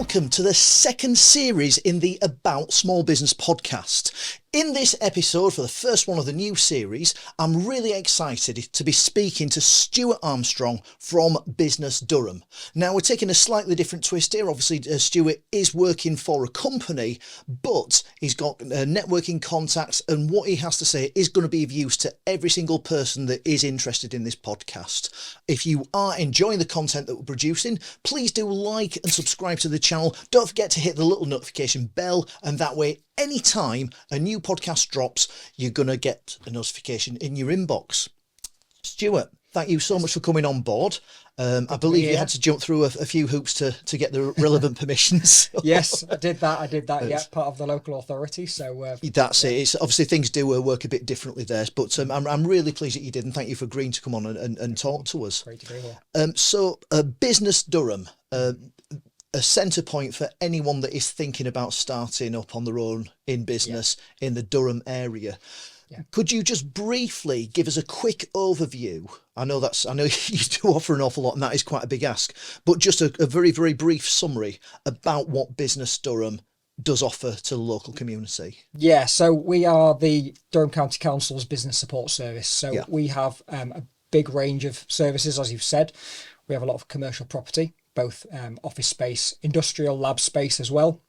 welcome to the second series in the About Small Business podcast. In this episode, for the first one of the new series, I'm really excited to be speaking to Stuart Armstrong from Business Durham. Now, we're taking a slightly different twist here. Obviously, Stuart is working for a company, but he's got networking contacts, and what he has to say is going to be of use to every single person that is interested in this podcast. If you are enjoying the content that we're producing, please do like and subscribe to the channel. Don't forget to hit the little notification bell, and that way, anytime a new podcast drops, you're going to get a notification in your inbox. Stuart, thank you so much for coming on board. I believe you had to jump through a few hoops to get the relevant permissions. Yes, I did that. Yeah, part of the local authority. So that's it. It's obviously things do work a bit differently there, but I'm really pleased that you did, and thank you for agreeing to come on and talk to us. Great to be here. So Business Durham, a centre point for anyone that is thinking about starting up on their own in business in the Durham area. Yeah. Could you just briefly give us a quick overview? I know you do offer an awful lot, and that is quite a big ask, but just a very, very brief summary about what Business Durham does offer to the local community. Yeah, so we are the Durham County Council's business support service. So we have a big range of services, as you've said. We have a lot of commercial property, both office space, industrial lab space as well,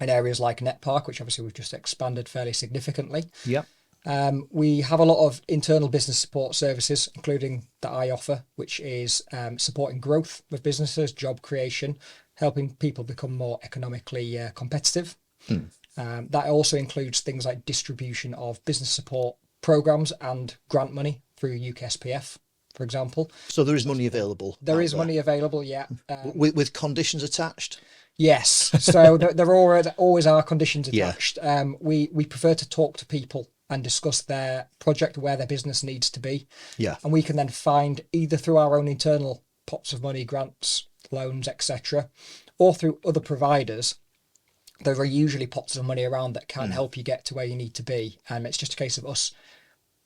in areas like Net Park, which obviously we've just expanded fairly significantly. Yeah. We have a lot of internal business support services, including that I offer, which is supporting growth with businesses, job creation, helping people become more economically competitive. That also includes things like distribution of business support programs and grant money through UKSPF, for example. So there is money available. There is money available, yeah. With conditions attached? Yes. So there always are conditions attached. Yeah. We prefer to talk to people and discuss their project, where their business needs to be. Yeah. And we can then find, either through our own internal pots of money, grants, loans, etc., or through other providers. There are usually pots of money around that can help you get to where you need to be. It's just a case of us.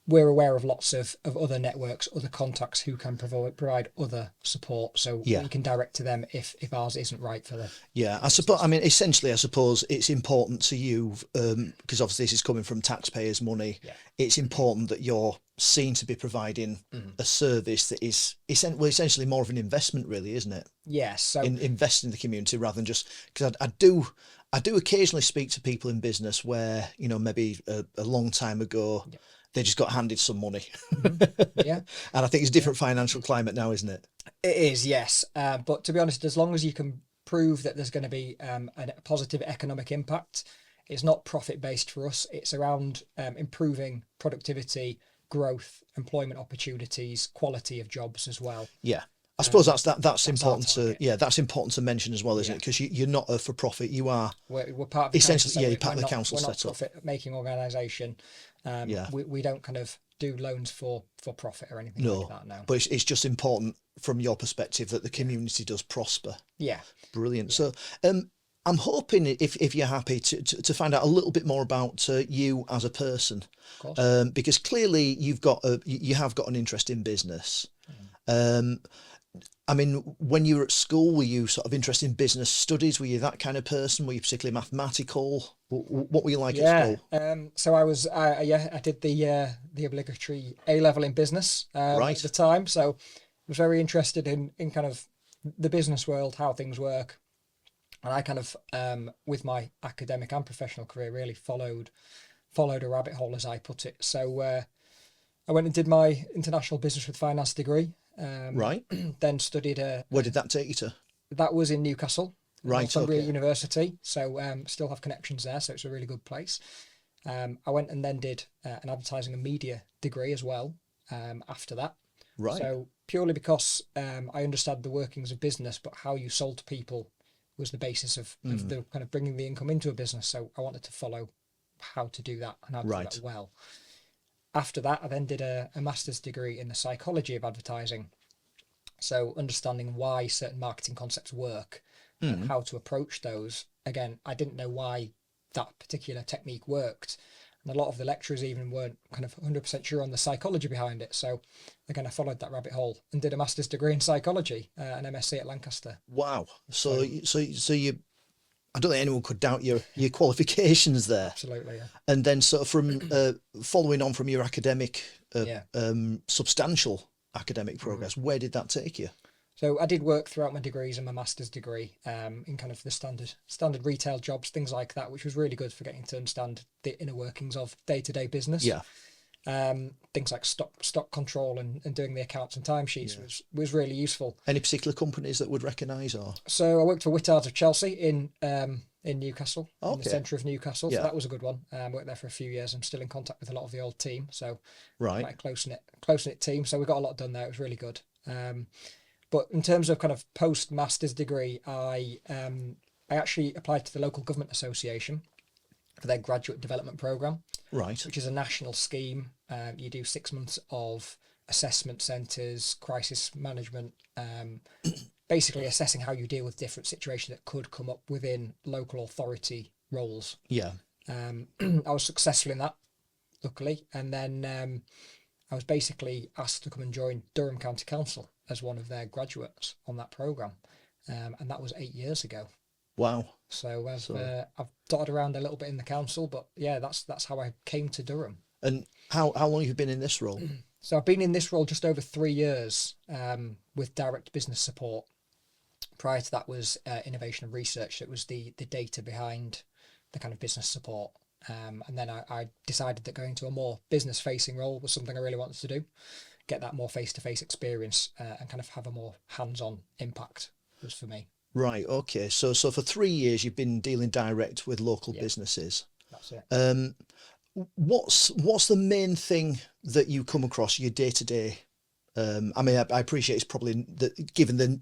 We're aware of lots of other networks, other contacts who can provide other support, so we can direct to them if ours isn't right for them. Yeah, I suppose. I mean, essentially, I suppose it's important to you because obviously this is coming from taxpayers' money. Yeah. It's important that you're seen to be providing a service that is essentially more of an investment, really, isn't it? Yes. So invest in the community rather than just, because I do occasionally speak to people in business where maybe a long time ago. Yeah. They just got handed some money. Yeah. And I think it's a different financial climate now, isn't it? It is, yes. But to be honest, as long as you can prove that there's going to be a positive economic impact, it's not profit-based for us. It's around improving productivity, growth, employment opportunities, quality of jobs as well. Yeah. I suppose that's important that's important to mention as well, isn't it? Because you're not a for-profit. You are. We're part of the essentially council, so you're part of the council setup. We're not a profit-making organisation. We don't kind of do loans for profit or anything like that now. But it's just important from your perspective that the community does prosper. Yeah. Brilliant. Yeah. So I'm hoping if you're happy to find out a little bit more about you as a person, of course. Because clearly you have got an interest in business. I mean, when you were at school, were you sort of interested in business studies? Were you that kind of person? Were you particularly mathematical? What were you like at school? So I was, I did the obligatory A-level in business at the time. So I was very interested in kind of the business world, how things work. And I kind of, with my academic and professional career, really followed a rabbit hole, as I put it. So I went and did my international business with finance degree. Then studied where did that take you to? That was in Newcastle, Northumbria University. So still have connections there, so it's a really good place. I went and then did an advertising and media degree as well after that. So purely because I understood the workings of business, but how you sold to people was the basis of the kind of bringing the income into a business. So I wanted to follow how to do that and how to do that well. After that, I then did a master's degree in the psychology of advertising. So understanding why certain marketing concepts work and how to approach those. Again, I didn't know why that particular technique worked. And a lot of the lecturers even weren't kind of 100% sure on the psychology behind it. So again, I followed that rabbit hole and did a master's degree in psychology, an MSc at Lancaster. Wow. So you I don't think anyone could doubt your qualifications there. Absolutely, yeah. And then sort of from following on from your academic, substantial academic progress, where did that take you? So I did work throughout my degrees and my master's degree in kind of the standard retail jobs, things like that, which was really good for getting to understand the inner workings of day-to-day business. Yeah. Things like stock control and doing the accounts and timesheets was really useful. Any particular companies that would recognise? Or so I worked for Whittards of Chelsea in Newcastle, in the centre of Newcastle. Yeah. So that was a good one. Worked there for a few years. I'm still in contact with a lot of the old team, so right, quite a close knit team. So we got a lot done there. It was really good. But in terms of kind of post master's degree, I actually applied to the local government association for their graduate development programme. Right. Which is a national scheme. You do 6 months of assessment centres, crisis management, basically assessing how you deal with different situations that could come up within local authority roles. Yeah. I was successful in that, luckily. And then I was basically asked to come and join Durham County Council as one of their graduates on that programme. And that was 8 years ago. Wow. So I've dotted around a little bit in the council, but yeah, that's how I came to Durham. And how long have you been in this role? So I've been in this role just over 3 years with direct business support. Prior to that was innovation and research. It was the data behind the kind of business support. And then I decided that going to a more business facing role was something I really wanted to do. Get that more face-to-face experience and kind of have a more hands-on impact was for me. Right. Okay. So for 3 years you've been dealing direct with local businesses. That's it. What's the main thing that you come across your day to day? I mean, I appreciate it's probably given the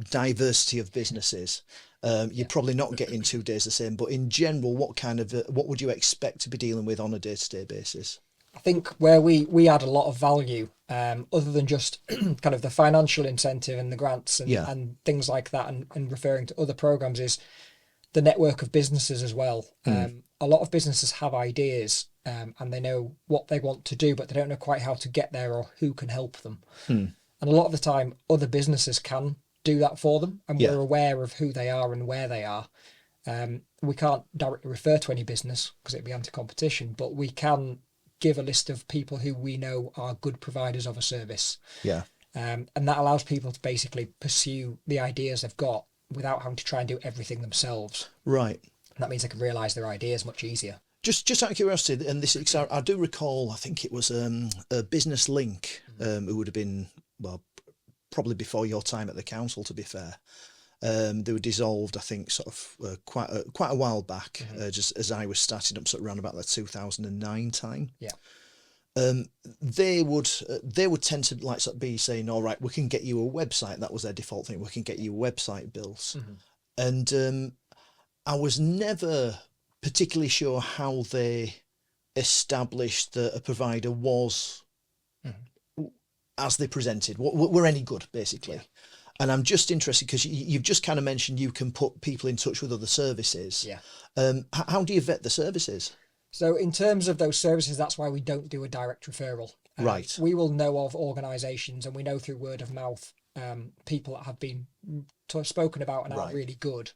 diversity of businesses, you're probably not getting 2 days the same. But in general, what would you expect to be dealing with on a day to day basis? I think where we add a lot of value, other than just kind of the financial incentive and the grants and things like that, and referring to other programs, is the network of businesses as well. A lot of businesses have ideas and they know what they want to do, but they don't know quite how to get there or who can help them. And a lot of the time, other businesses can do that for them, and we're aware of who they are and where they are. We can't directly refer to any business because it'd be anti-competition, but we can give a list of people who we know are good providers of a service. Yeah. And that allows people to basically pursue the ideas they've got without having to try and do everything themselves. Right. And that means they can realise their ideas much easier. Just out of curiosity, and this I do recall, I think it was a Business Link, who would have been, well, probably before your time at the council, to be fair. They were dissolved, I think, sort of quite a while back, just as I was starting up, sort of around about the 2009 time. Yeah. They would tend to like sort of be saying, all right, we can get you a website. That was their default thing. We can get you website bills. And I was never particularly sure how they established that a provider was as they presented, were any good, basically. And I'm just interested because you've just kind of mentioned you can put people in touch with other services. Yeah. How do you vet the services? So in terms of those services, that's why we don't do a direct referral. Right. We will know of organisations, and we know through word of mouth people that have been spoken about and are really good.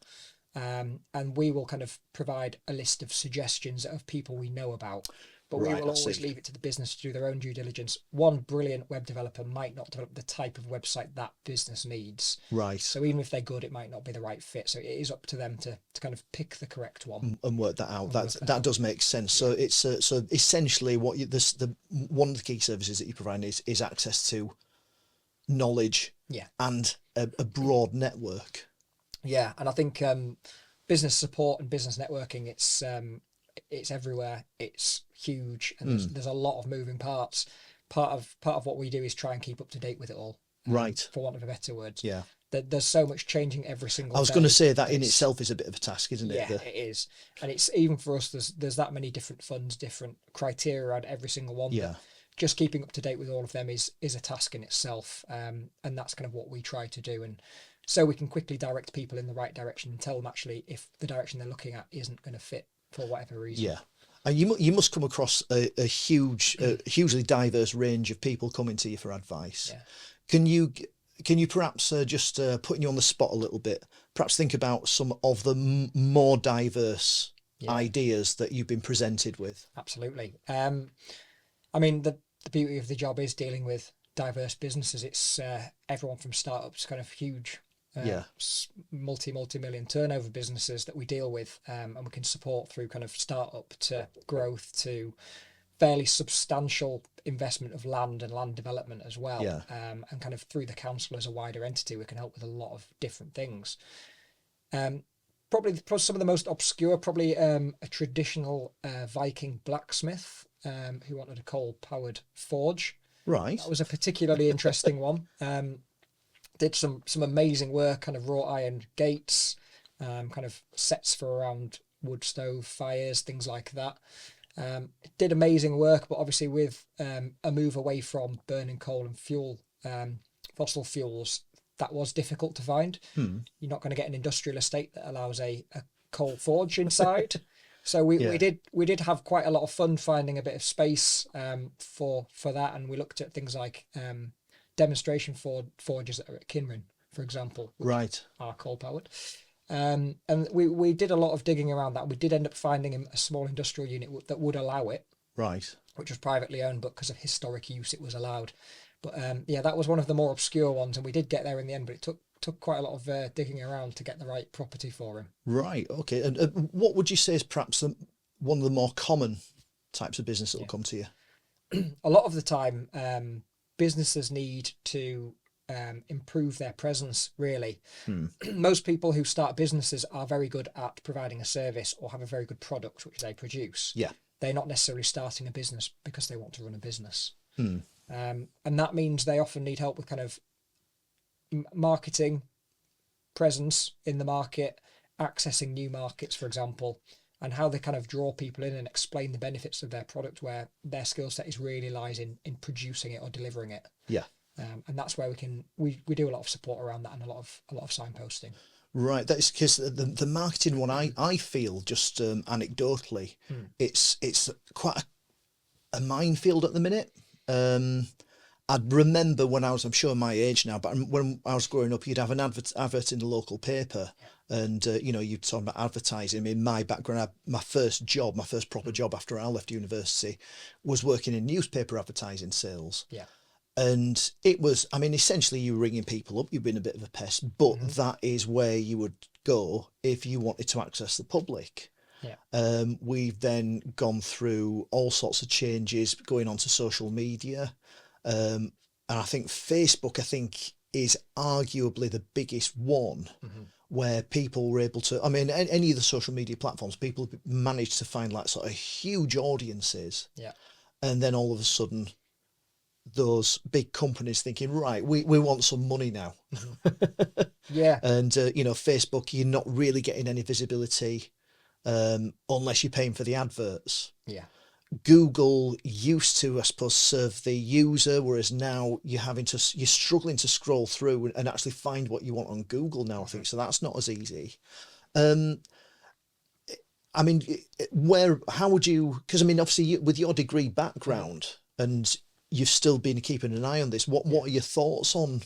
And we will kind of provide a list of suggestions of people we know about. But we will always leave it to the business to do their own due diligence. One brilliant web developer might not develop the type of website that business needs. Right. So even if they're good, it might not be the right fit. So it is up to them to kind of pick the correct one and work that out. That does make sense. Yeah. So it's so essentially what one of the key services that you provide is access to knowledge. Yeah. And a broad network. Yeah, and I think business support and business networking, it's everywhere. It's huge, and there's a lot of moving parts. Part of what we do is try and keep up to date with it all. Right. For want of a better word. Yeah. There's so much changing every single day. I was going to say that in itself is a bit of a task, isn't it? Yeah, it is. And it's even for us, there's that many different funds, different criteria around every single one. Yeah. Just keeping up to date with all of them is a task in itself. And that's kind of what we try to do. And so we can quickly direct people in the right direction and tell them actually if the direction they're looking at isn't going to fit for whatever reason. Yeah. And you must come across a hugely diverse range of people coming to you for advice. Yeah. Can you perhaps just putting you on the spot a little bit, perhaps think about some of the more diverse ideas that you've been presented with. Absolutely. I mean, the beauty of the job is dealing with diverse businesses. It's everyone from startups, kind of huge, multi-million turnover businesses that we deal with, and we can support through kind of startup to growth to fairly substantial investment of land and land development as well. And kind of through the council as a wider entity, we can help with a lot of different things. Probably some of the most obscure, probably a traditional Viking blacksmith who wanted a coal-powered forge. Right. That was a particularly interesting one. Did some amazing work, kind of wrought iron gates, kind of sets for around wood stove fires, things like that. Did amazing work, but obviously with a move away from burning coal and fuel, fossil fuels, that was difficult to find. You're not going to get an industrial estate that allows a coal forge inside. So we did have quite a lot of fun finding a bit of space for that, and we looked at things like demonstration forges that are at Kinrin, for example, which are coal powered. And we did a lot of digging around that. We did end up finding a small industrial unit that would allow it, which was privately owned, but because of historic use, it was allowed. But that was one of the more obscure ones, and we did get there in the end, but it took quite a lot of digging around to get the right property for him. Right. Okay. And what would you say is perhaps one of the more common types of business that will come to you? A lot of the time, businesses need to improve their presence, really. Most people who start businesses are very good at providing a service or have a very good product which they produce. They're not necessarily starting a business because they want to run a business. And that means they often need help with kind of marketing, presence in the market, accessing new markets, for example, and how they kind of draw people in and explain the benefits of their product, where their skill set is really lies in producing it or delivering it. And that's where we do a lot of support around that and a lot of signposting. Right, that's because the marketing one, I feel just anecdotally, it's quite a minefield at the minute. I'd remember when I'm showing my age now, but when I was growing up, you'd have an advert in the local paper, and you'd talk about advertising. In my background, my first proper job after I left university was working in newspaper advertising sales. And it was, essentially you were ringing people up, you've been a bit of a pest, but that is where you would go if you wanted to access the public. We've then gone through all sorts of changes, going onto social media. And I think Facebook, is arguably the biggest one where people were able to, any of the social media platforms, people managed to find like sort of huge audiences. And then all of a sudden, those big companies thinking, right, we want some money now. And, Facebook, you're not really getting any visibility unless you're paying for the adverts. Google used to, I suppose, serve the user, whereas now you're struggling to scroll through and actually find what you want on Google now, I think. So that's not as easy. How would you, because obviously with your degree background and you've still been keeping an eye on this, what are your thoughts on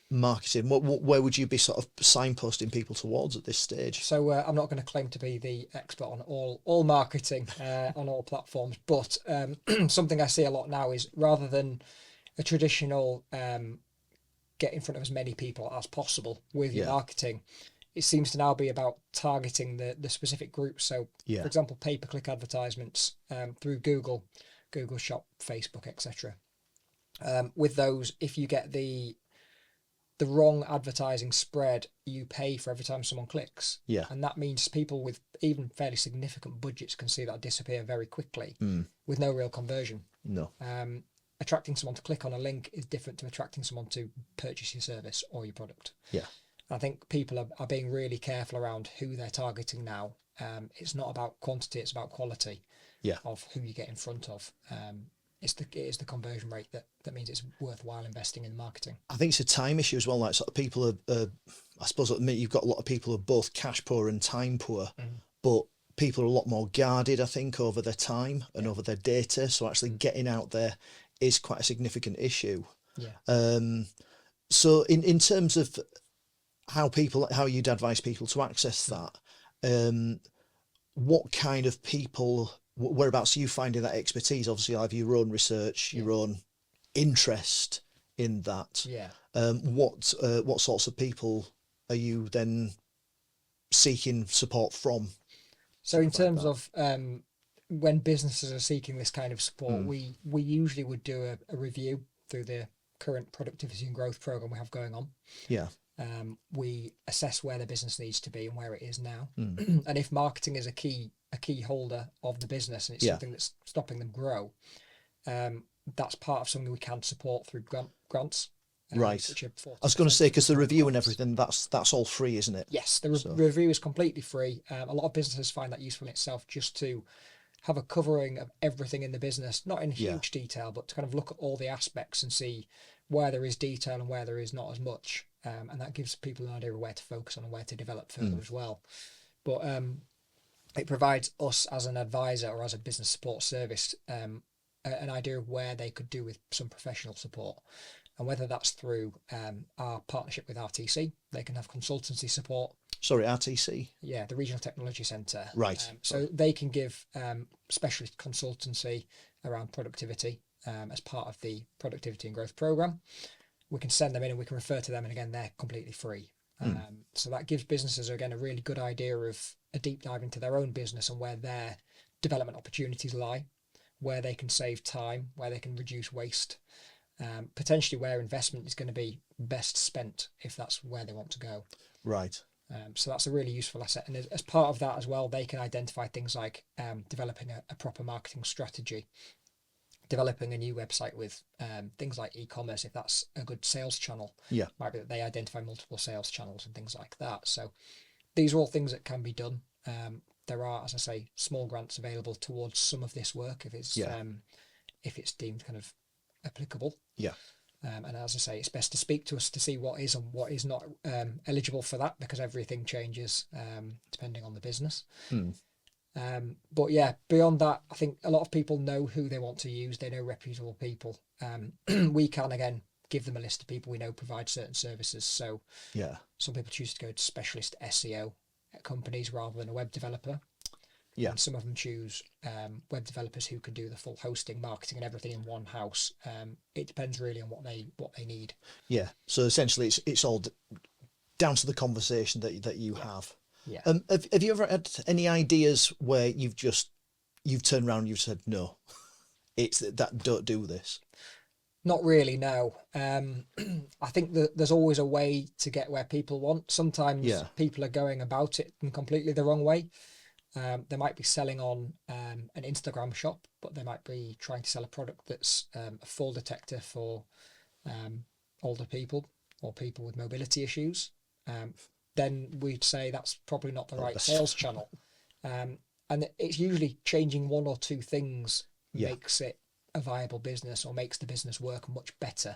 marketing? Where would you be sort of signposting people towards at this stage? So I'm not going to claim to be the expert on all marketing on all platforms, but something I see a lot now is, rather than a traditional get in front of as many people as possible with your marketing, it seems to now be about targeting the specific groups. So for example, pay-per-click advertisements through Google Shop, Facebook, etc. With those, if you get the wrong advertising spread, you pay for every time someone clicks. And that means people with even fairly significant budgets can see that disappear very quickly with no real conversion. Attracting someone to click on a link is different to attracting someone to purchase your service or your product. I think people are being really careful around who they're targeting now. It's not about quantity, it's about quality of who you get in front of. It is the conversion rate that means it's worthwhile investing in marketing. I think it's a time issue as well. Like sort of people are, I suppose at the minute you've got a lot of people who are both cash poor and time poor, but people are a lot more guarded, I think, over their time and over their data. So actually getting out there is quite a significant issue. So in terms of how you'd advise people to access that. What kind of people, whereabouts are you finding that expertise? Obviously, you have your own research, your own interest in that. Yeah. What sorts of people are you then seeking support from? So in terms of when businesses are seeking this kind of support, we usually would do a review through the current productivity and growth program we have going on. Yeah. We assess where the business needs to be and where it is now, and if marketing is a key holder of the business and it's something that's stopping them grow, that's part of something we can support through grants. Right. I was going to say, because the review and everything, that's all free, isn't it? Yes, the review is completely free. A lot of businesses find that useful in itself, just to have a covering of everything in the business, not in huge detail, but to kind of look at all the aspects and see where there is detail and where there is not as much. And that gives people an idea of where to focus on and where to develop further as well. But it provides us as an advisor or as a business support service an idea of where they could do with some professional support. And whether that's through our partnership with RTC, they can have consultancy support. Sorry, RTC? Yeah, the Regional Technology Centre. Right. So they can give specialist consultancy around productivity as part of the Productivity and Growth Programme. We can send them in and we can refer to them, and again, they're completely free. So that gives businesses, again, a really good idea of a deep dive into their own business and where their development opportunities lie, where they can save time, where they can reduce waste, potentially where investment is going to be best spent if that's where they want to go. Right. So that's a really useful asset. And as part of that as well, they can identify things like developing a proper marketing strategy, developing a new website with things like e-commerce, if that's a good sales channel. Yeah. Might be that they identify multiple sales channels and things like that. So these are all things that can be done. There are, as I say, small grants available towards some of this work if it's deemed kind of applicable. Yeah. And as I say, it's best to speak to us to see what is and what is not eligible for that, because everything changes depending on the business. But yeah, beyond that, I think a lot of people know who they want to use. They know reputable people. We can, again, give them a list of people we know provide certain services. So some people choose to go to specialist SEO companies rather than a web developer. Yeah. And some of them choose web developers who can do the full hosting, marketing, and everything in one house. It depends really on what they need. Yeah. So essentially, it's all down to the conversation that you have. Yeah. Have you ever had any ideas where you've turned around and you've said no, it's that don't do this? Not really, no. I think that there's always a way to get where people want. Sometimes people are going about it in completely the wrong way. They might be selling on an Instagram shop, but they might be trying to sell a product that's a fall detector for older people or people with mobility issues. Then we'd say that's probably not the right sales channel. And it's usually changing one or two things makes it a viable business or makes the business work much better.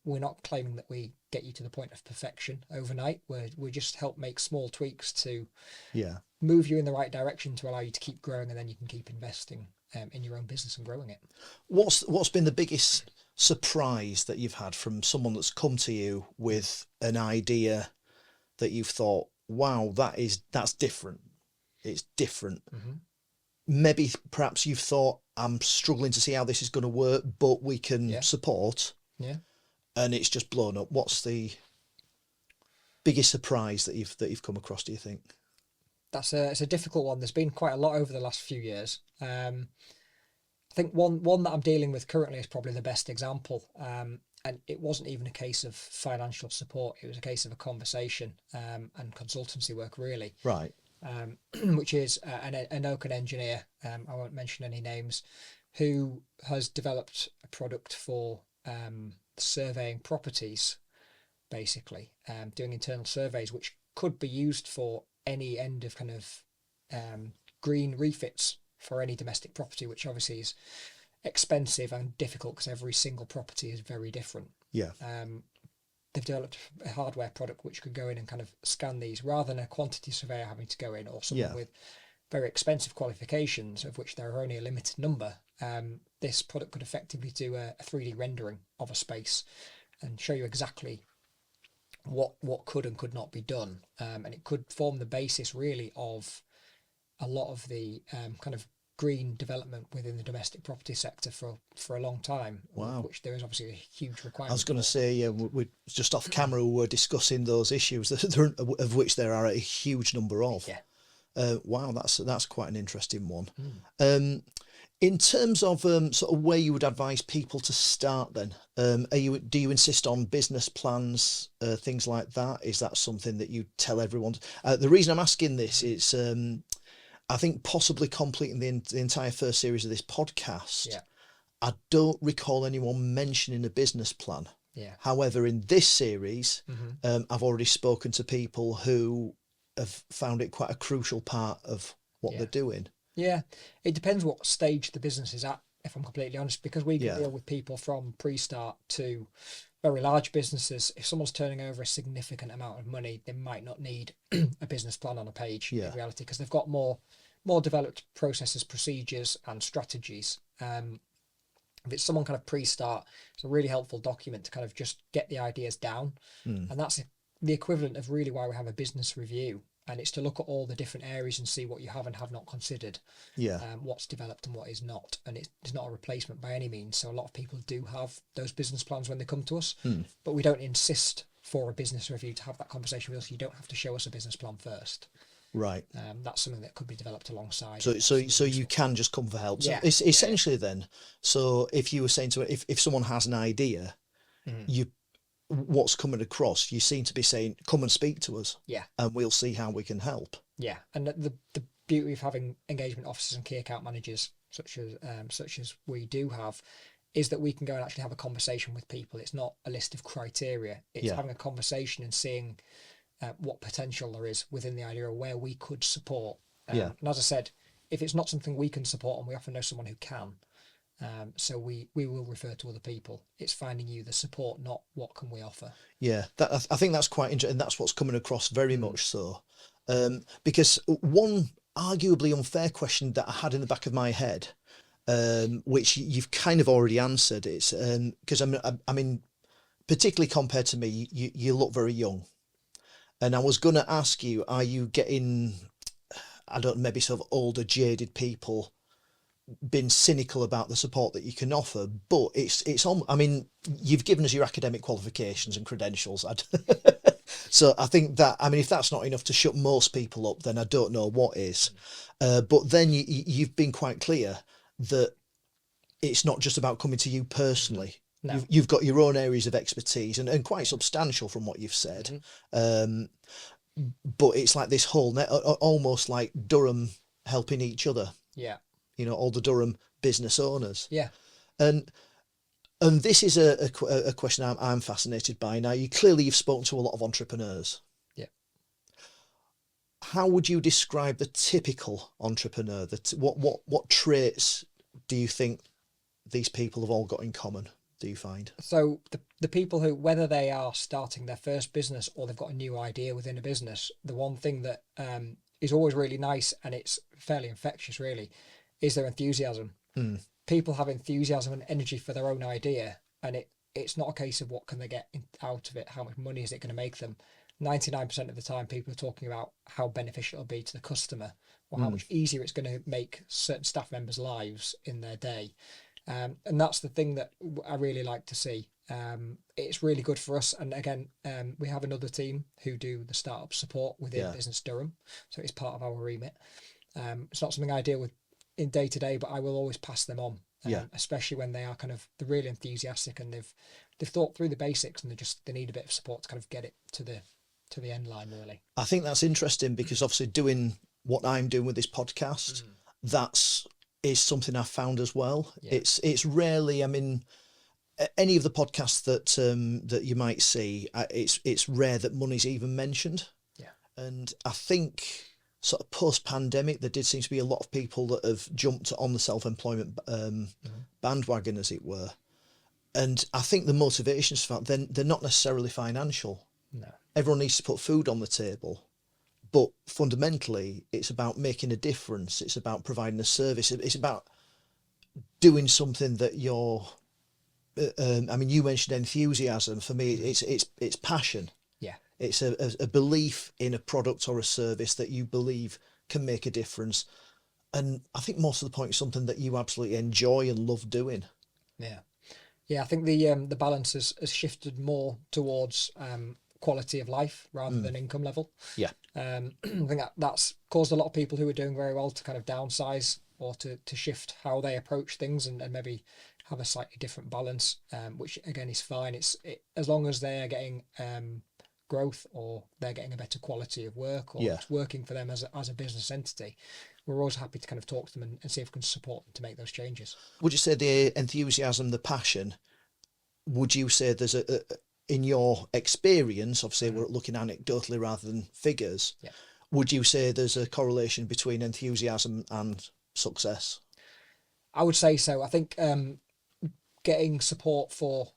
We're not claiming that we get you to the point of perfection overnight. We just help make small tweaks to move you in the right direction to allow you to keep growing, and then you can keep investing in your own business and growing it. What's been the biggest surprise that you've had from someone that's come to you with an idea that you've thought, wow, that's different. It's different. Mm-hmm. Maybe perhaps you've thought, I'm struggling to see how this is going to work, but we can support. Yeah. And it's just blown up. What's the biggest surprise that you've come across, do you think? It's a difficult one. There's been quite a lot over the last few years. I think one that I'm dealing with currently is probably the best example. And it wasn't even a case of financial support. It was a case of a conversation and consultancy work, really. Right. Which is an Oaken engineer, I won't mention any names, who has developed a product for surveying properties, basically, doing internal surveys, which could be used for any end of kind of green refits for any domestic property, which obviously is expensive and difficult because every single property is very different. Yeah. They've developed a hardware product which could go in and kind of scan these rather than a quantity surveyor having to go in, or someone with very expensive qualifications, of which there are only a limited number. This product could effectively do a 3D rendering of a space and show you exactly what could and could not be done, and it could form the basis really of a lot of the kind of green development within the domestic property sector for a long time. Wow. Which there is obviously a huge requirement. I was going to say, yeah, we're just off camera, we were discussing those issues of which there are a huge number of. Yeah. Wow, that's quite an interesting one. In terms of sort of where you would advise people to start, then, do you insist on business plans, things like that? Is that something that you tell everyone? The reason I'm asking this is, I think possibly completing the entire first series of this podcast, I don't recall anyone mentioning a business plan. Yeah. However, in this series, I've already spoken to people who have found it quite a crucial part of what they're doing. Yeah, it depends what stage the business is at, if I'm completely honest, because we can deal with people from pre-start to very large businesses. If someone's turning over a significant amount of money, they might not need a business plan on a page in reality, because they've got more developed processes, procedures and strategies. If it's someone kind of pre-start, it's a really helpful document to kind of just get the ideas down. And that's the equivalent of really why we have a business review. And it's to look at all the different areas and see what you have and have not considered, what's developed and what is not. And it's not a replacement by any means. So a lot of people do have those business plans when they come to us, but we don't insist for a business review to have that conversation with us. You don't have to show us a business plan first. Right. That's something that could be developed alongside. So you can just come for help. So it's essentially then, so if you were saying to it, if someone has an idea, what's coming across, you seem to be saying, come and speak to us, and we'll see how we can help. And the beauty of having engagement officers and key account managers such as we do have is that we can go and actually have a conversation with people. It's not a list of criteria, it's having a conversation and seeing what potential there is within the idea of where we could support. And as I said, if it's not something we can support, and we often know someone who can, so we will refer to other people. It's finding you the support, not what can we offer. I think that's quite interesting, and that's what's coming across very much so. Because one arguably unfair question that I had in the back of my head, which you've kind of already answered, is because I mean, particularly compared to me, you look very young, and I was going to ask you, are you getting, I don't know, maybe sort of older, jaded people been cynical about the support that you can offer? But it's on. I mean, you've given us your academic qualifications and credentials. So I think that, I mean, if that's not enough to shut most people up, then I don't know what is. But then you've been quite clear that it's not just about coming to you personally. No. You've got your own areas of expertise and quite substantial from what you've said. But it's like this whole almost like Durham helping each other. You know, all the Durham business owners. And this is a question I'm fascinated by. Now, you've spoken to a lot of entrepreneurs. How would you describe the typical entrepreneur? What traits do you think these people have all got in common, do you find? So the people who, whether they are starting their first business or they've got a new idea within a business, the one thing that is always really nice, and it's fairly infectious really, is their enthusiasm. People have enthusiasm and energy for their own idea, and it's not a case of what can they get out of it, how much money is it going to make them. 99% of the time people are talking about how beneficial it'll be to the customer, or how much easier it's going to make certain staff members' lives in their day. And that's the thing that I really like to see. It's really good for us. And again, we have another team who do the startup support within Business Durham, so it's part of our remit. It's not something I deal with in day to day, but I will always pass them on, especially when they're really enthusiastic and they've thought through the basics, and they need a bit of support to kind of get it to the end line really. I think that's interesting, because obviously doing what I'm doing with this podcast, is something I've found as well. It's rarely, I mean, any of the podcasts that you might see, it's rare that money's even mentioned. And I think sort of post-pandemic, there did seem to be a lot of people that have jumped on the self-employment bandwagon, as it were. And I think the motivations for that, they're not necessarily financial. No. Everyone needs to put food on the table. But fundamentally, it's about making a difference. It's about providing a service. It's about doing something that I mean, you mentioned enthusiasm. For me, it's passion. It's a belief in a product or a service that you believe can make a difference. And I think most of the point is something that you absolutely enjoy and love doing. Yeah. Yeah, I think the balance has shifted more towards quality of life rather than income level. Yeah. I think that's caused a lot of people who are doing very well to kind of downsize or to shift how they approach things and maybe have a slightly different balance, which again is fine. As long as they're getting growth or they're getting a better quality of work or it's working for them as a business entity, we're always happy to kind of talk to them and see if we can support them to make those changes. Would you say the enthusiasm, the passion, would you say there's in your experience, obviously we're looking anecdotally rather than figures, would you say there's a correlation between enthusiasm and success? I would say so. I think getting support for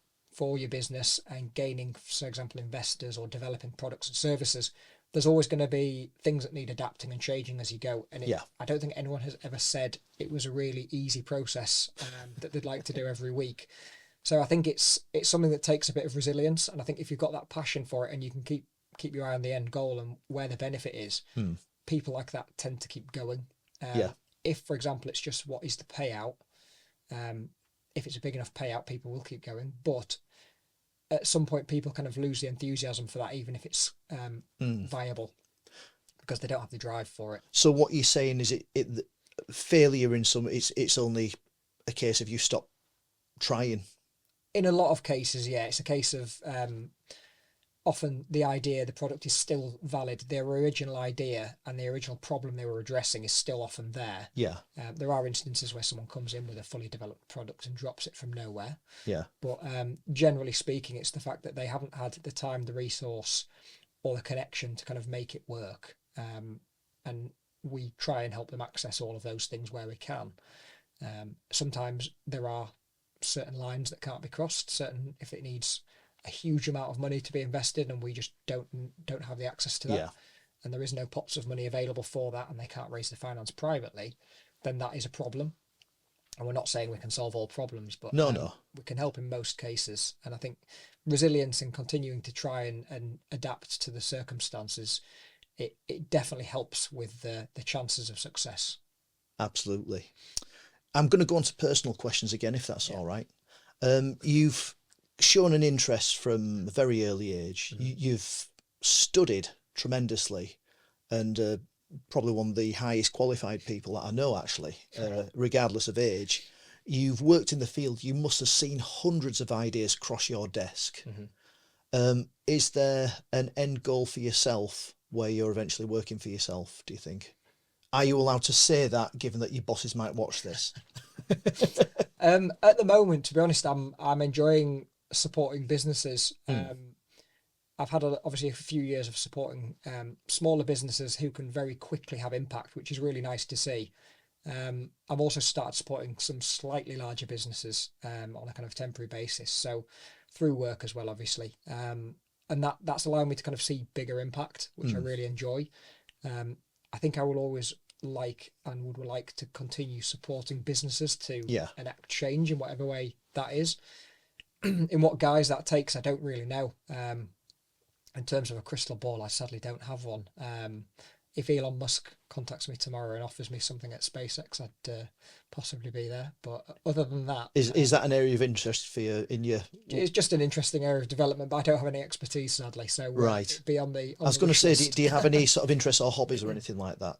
your business and gaining, for example, investors or developing products and services, there's always going to be things that need adapting and changing as you go. And I don't think anyone has ever said it was a really easy process that they'd like to do every week. So I think it's something that takes a bit of resilience. And I think if you've got that passion for it and you can keep your eye on the end goal and where the benefit is, people like that tend to keep going. If, for example, it's just what is the payout, if it's a big enough payout, people will keep going. But at some point, people kind of lose the enthusiasm for that, even if it's viable, because they don't have the drive for it. So what you're saying is it failure in some, it's only a case of you stop trying. In a lot of cases, yeah, it's a case of often the product is still valid. Their original idea and the original problem they were addressing is still often there. Yeah. There are instances where someone comes in with a fully developed product and drops it from nowhere. Yeah. But generally speaking, it's the fact that they haven't had the time, the resource, or the connection to kind of make it work. And we try and help them access all of those things where we can. Sometimes there are certain lines that can't be crossed, if it needs a huge amount of money to be invested and we just don't have the access to that, and there is no pots of money available for that and they can't raise the finance privately, then that is a problem. And we're not saying we can solve all problems, but we can help in most cases. And I think resilience and continuing to try and adapt to the circumstances, it definitely helps with the chances of success. Absolutely. I'm going to go on to personal questions again, if that's all right. You've shown an interest from a very early age. You've studied tremendously and probably one of the highest qualified people that I know, actually, regardless of age. You've worked in the field. You must have seen hundreds of ideas cross your desk. Is there an end goal for yourself where you're eventually working for yourself, do you think? Are you allowed to say that, given that your bosses might watch this? At the moment, to be honest, I'm enjoying supporting businesses. I've had obviously a few years of supporting smaller businesses who can very quickly have impact, which is really nice to see. I've also started supporting some slightly larger businesses on a kind of temporary basis, so through work as well, obviously. And that's allowing me to kind of see bigger impact, which I really enjoy. I think I will always would like to continue supporting businesses to enact change in whatever way that is. In what guise that takes, I don't really know. In terms of a crystal ball, I sadly don't have one. If Elon Musk contacts me tomorrow and offers me something at SpaceX, I'd possibly be there. But other than that, is that an area of interest for you in your? It's just an interesting area of development, but I don't have any expertise, sadly. So right, be on the. I was going to say, do you have any sort of interests or hobbies or anything like that?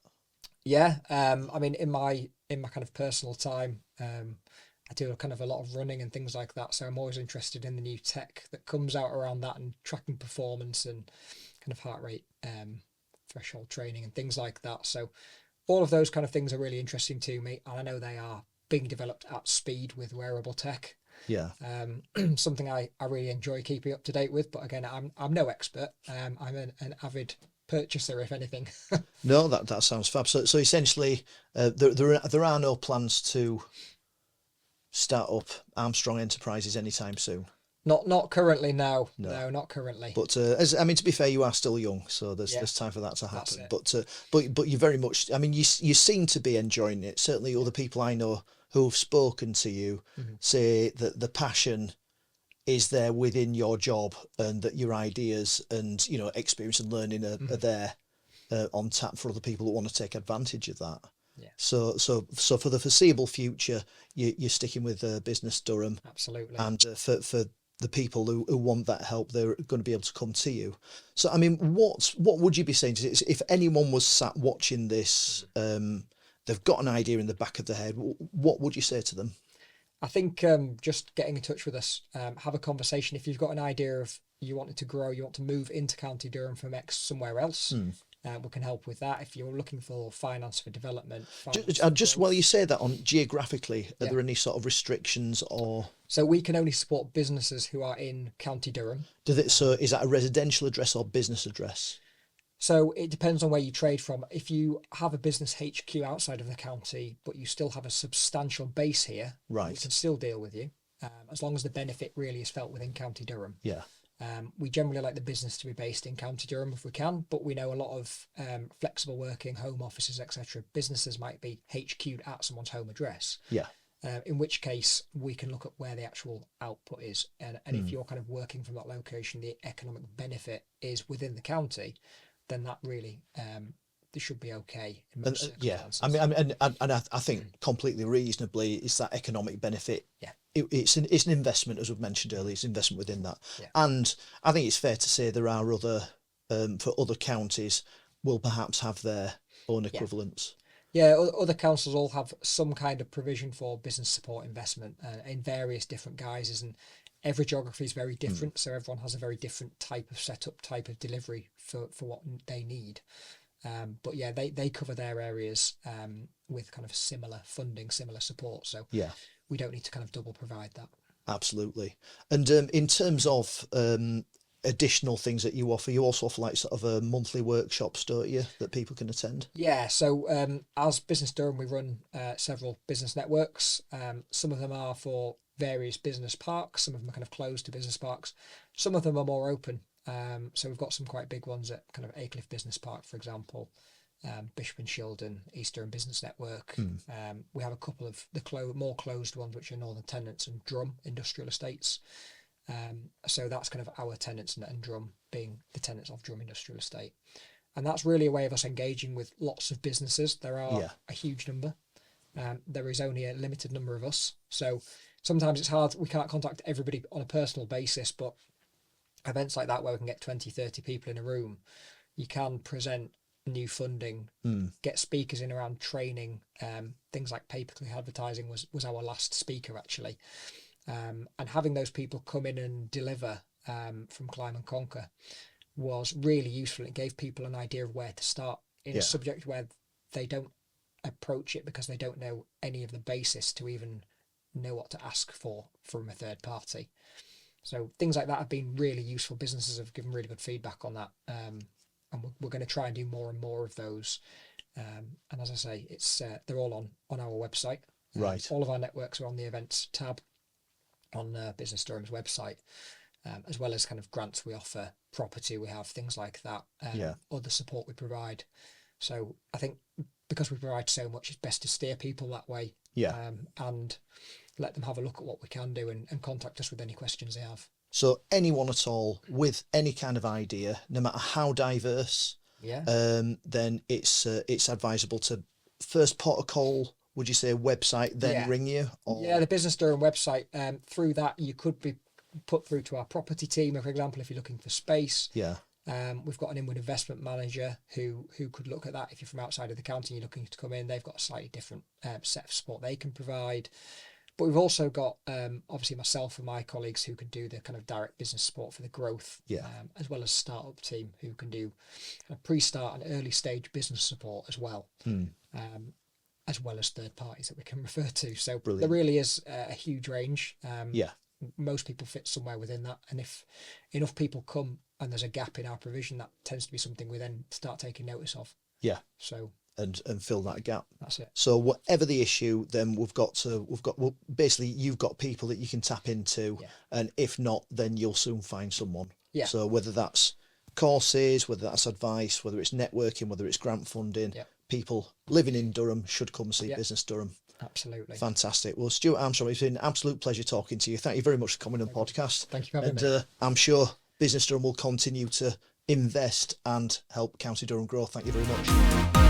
Yeah, I mean, in my kind of personal time, I do kind of a lot of running and things like that. So I'm always interested in the new tech that comes out around that and tracking performance and kind of heart rate threshold training and things like that. So all of those kind of things are really interesting to me, and I know they are being developed at speed with wearable tech. Yeah. Something I really enjoy keeping up to date with, but again, I'm no expert. I'm an avid purchaser, if anything. No, that sounds fab. So essentially, there are no plans to start up Armstrong Enterprises anytime soon. Not currently, no, not currently. But to be fair, you are still young, so there's time for that to happen. But you very much, I mean, you seem to be enjoying it. Certainly, other people I know who have spoken to you say that the passion is there within your job, and that your ideas and, you know, experience and learning are there on tap for other people that want to take advantage of that. Yeah. So for the foreseeable future, you're sticking with Business Durham. Absolutely. And for the people who want that help, they're going to be able to come to you. So, I mean, what would you be saying to this? If anyone was sat watching this, they've got an idea in the back of their head, what would you say to them? I think just getting in touch with us, have a conversation. If you've got an idea of you wanting to grow, you want to move into County Durham from somewhere else, we can help with that. If you're looking for finance for development, just while you say that, on geographically, are there any sort of restrictions or? So we can only support businesses who are in County Durham. So is that a residential address or business address? So it depends on where you trade from. If you have a business HQ outside of the county, but you still have a substantial base here, right, we can still deal with you, as long as the benefit really is felt within County Durham. Yeah. We generally like the business to be based in County Durham if we can, but we know a lot of flexible working, home offices, etc. Businesses might be HQ'd at someone's home address. Yeah. In which case we can look at where the actual output is, and if you're kind of working from that location, the economic benefit is within the county, then that really this should be okay in most circumstances. I mean, and I think completely reasonably, it's that economic benefit. Yeah. It's an investment, as we've mentioned earlier. It's an investment within that, and I think it's fair to say there are other for other counties will perhaps have their own equivalents. Yeah, other councils all have some kind of provision for business support investment in various different guises, and every geography is very different, so everyone has a very different type of setup, type of delivery for what they need. But yeah, they cover their areas with kind of similar funding, similar support. So we don't need to kind of double provide that. Absolutely. And in terms of additional things that you offer, you also offer like sort of a monthly workshops, don't you, that people can attend? Yeah, so as Business Durham, we run several business networks. Some of them are for various business parks, some of them are kind of closed to business parks, some of them are more open. So we've got some quite big ones at kind of Aycliffe Business Park, for example, Bishop and Shildon, East Durham Business Network. We have a couple of the more closed ones, which are Northern Tenants and Drum Industrial Estates. So that's kind of our tenants, and Drum being the tenants of Drum Industrial Estate. And that's really a way of us engaging with lots of businesses. There are a huge number. There is only a limited number of us. So sometimes it's hard. We can't contact everybody on a personal basis, but events like that where we can get 20, 30 people in a room, you can present new funding, get speakers in around training, things like pay-per-click advertising was our last speaker actually. And having those people come in and deliver from Climb and Conquer was really useful. It gave people an idea of where to start in a subject where they don't approach it because they don't know any of the basis to even know what to ask for from a third party. So things like that have been really useful. Businesses have given really good feedback on that, and we're going to try and do more and more of those. And as I say, it's they're all on our website. Right. All of our networks are on the events tab on Business Durham's website, as well as kind of grants we offer, property we have, things like that, other support we provide. So I think because we provide so much, it's best to steer people that way, and let them have a look at what we can do and contact us with any questions they have. So anyone at all with any kind of idea, no matter how diverse, then it's advisable to first port a call, would you say, website, then ring you? Or? Yeah, the Business Durham website. Through that, you could be put through to our property team, for example, if you're looking for space. Yeah. We've got an inward investment manager who could look at that. If you're from outside of the county and you're looking to come in, they've got a slightly different set of support they can provide. But we've also got, obviously, myself and my colleagues who can do the kind of direct business support for the growth, as well as startup team who can do kind of pre-start and early stage business support as well, as well as third parties that we can refer to. So Brilliant. There really is a huge range. Most people fit somewhere within that. And if enough people come and there's a gap in our provision, that tends to be something we then start taking notice of. Yeah. So... And fill that gap. That's it. So whatever the issue, then well, basically you've got people that you can tap into, and if not, then you'll soon find someone. Yeah. So whether that's courses, whether that's advice, whether it's networking, whether it's grant funding, people living in Durham should come see Business Durham. Absolutely. Fantastic. Well, Stuart Armstrong, it's been an absolute pleasure talking to you. Thank you very much for coming on the podcast. Thank you for having me. I'm sure Business Durham will continue to invest and help County Durham grow. Thank you very much.